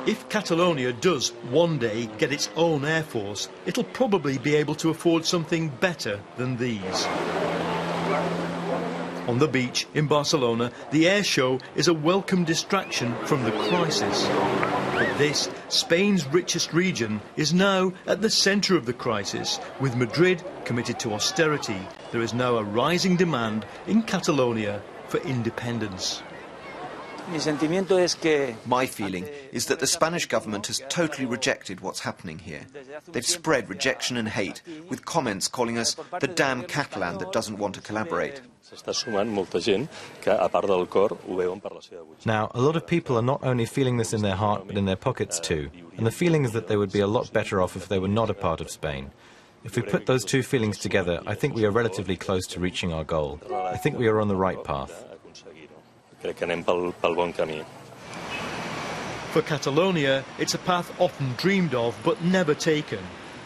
If Catalonia does one day get its own air force, it'll probably be able to afford something better than these. On the beach in Barcelona, the air show is a welcome distraction from the crisis. But this, Spain's richest region, is now at the centre of the crisis. With Madrid committed to austerity, there is now a rising demand in Catalonia for independence. My feeling is that the Spanish government has totally rejected what's happening here. They've spread rejection and hate, with comments calling us the damn Catalan that doesn't want to collaborate. Now, a lot of people are not only feeling this in their heart, but in their pockets too. And the feeling is that they would be a lot better off if they were not a part of Spain. If we put those two feelings together, I think we are relatively close to reaching our goal. I think we are on the right path. For Catalonia, it's a path often dreamed of but never taken.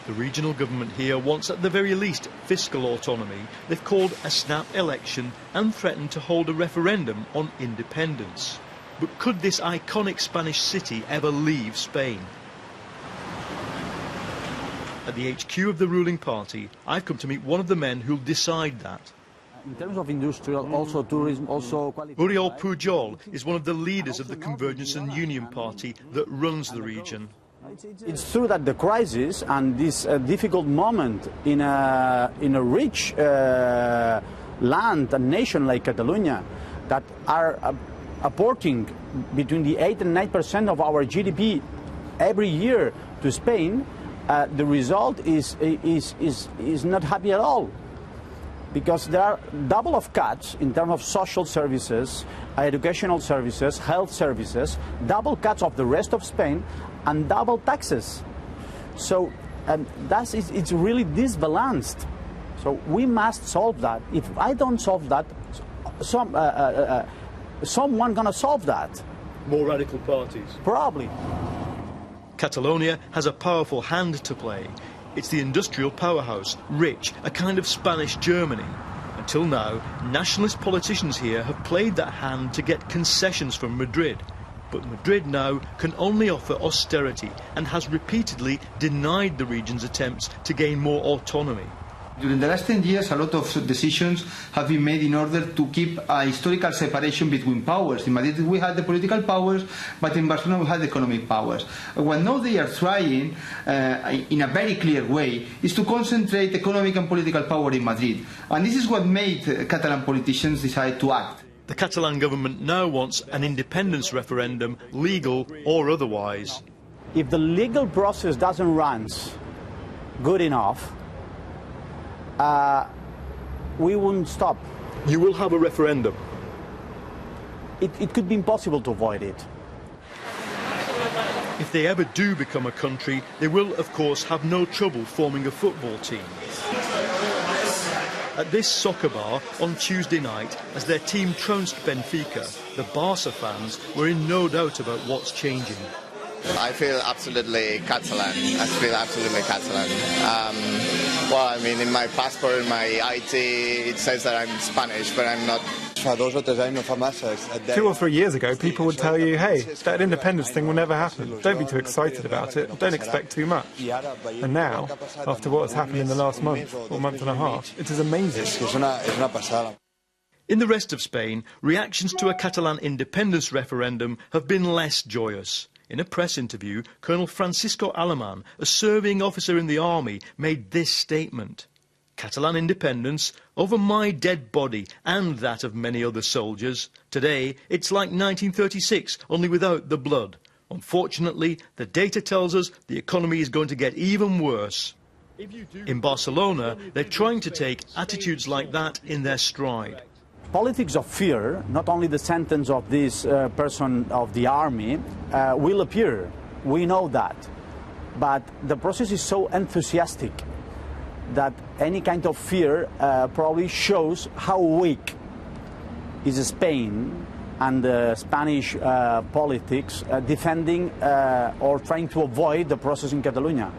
The regional government here wants at the very least fiscal autonomy. They've called a snap election and threatened to hold a referendum on independence. But could this iconic Spanish city ever leave Spain? At the HQ of the ruling party, I've come to meet one of the men who'll decide that. In terms of industrial, also tourism, also... Oriol Pujol is one of the leaders of the Convergence and Union Party that runs the region. It's true that the crisis and this difficult moment in a rich land and nation like Catalunya that are apporting between the 8 and 9% of our GDP every year to Spain, the result is not happy at all. Because there are double of cuts in terms of social services, educational services, health services, double cuts of the rest of Spain, and double taxes. So it's really disbalanced. So we must solve that. If I don't solve that, someone gonna solve that. More radical parties? Probably. Catalonia has a powerful hand to play. It's the industrial powerhouse, rich, a kind of Spanish Germany. Until now, nationalist politicians here have played that hand to get concessions from Madrid. But Madrid now can only offer austerity and has repeatedly denied the region's attempts to gain more autonomy. During the last 10 years, a lot of decisions have been made in order to keep a historical separation between powers. In Madrid we had the political powers, but in Barcelona we had the economic powers. What now they are trying, in a very clear way, is to concentrate economic and political power in Madrid. And this is what made Catalan politicians decide to act. The Catalan government now wants an independence referendum, legal or otherwise. If the legal process doesn't run good enough, we won't stop. You will have a referendum? It could be impossible to avoid it. If they ever do become a country, they will, of course, have no trouble forming a football team. At this soccer bar on Tuesday night, as their team trounced Benfica, the Barca fans were in no doubt about what's changing. I feel absolutely Catalan. I feel absolutely Catalan. Well, I mean, in my passport, in my IT, it says that I'm Spanish, but I'm not. 2 or 3 years ago, people would tell you, hey, that independence thing will never happen. Don't be too excited about it. Don't expect too much. And now, after what has happened in the last month or month and a half, it is amazing. In the rest of Spain, reactions to a Catalan independence referendum have been less joyous. In a press interview, Colonel Francisco Alamán, a serving officer in the army, made this statement: Catalan independence over my dead body and that of many other soldiers. Today, it's like 1936, only without the blood. Unfortunately, the data tells us the economy is going to get even worse. In Barcelona, they're trying to take attitudes like that in their stride. Politics of fear, not only the sentence of this person of the army, will appear. We know that. But the process is so enthusiastic that any kind of fear probably shows how weak is Spain and the Spanish politics defending or trying to avoid the process in Catalonia.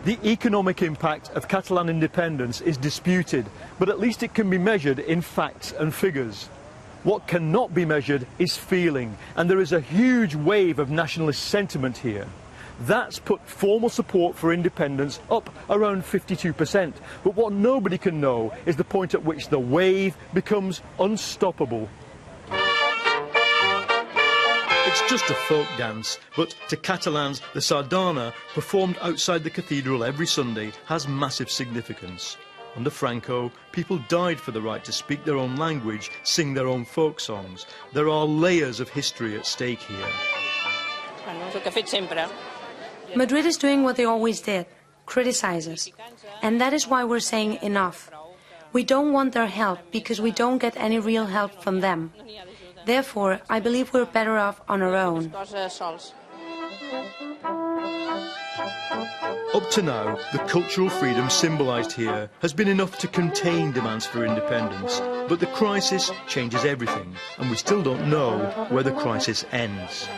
The economic impact of Catalan independence is disputed, but at least it can be measured in facts and figures. What cannot be measured is feeling, and there is a huge wave of nationalist sentiment here. That's put formal support for independence up around 52%, but what nobody can know is the point at which the wave becomes unstoppable. It's just a folk dance, but to Catalans, the sardana, performed outside the cathedral every Sunday, has massive significance. Under Franco, people died for the right to speak their own language, sing their own folk songs. There are layers of history at stake here. Madrid is doing what they always did, criticize us. And that is why we're saying enough. We don't want their help because we don't get any real help from them. Therefore, I believe we're better off on our own. Up to now, the cultural freedom symbolised here has been enough to contain demands for independence, but the crisis changes everything, and we still don't know where the crisis ends.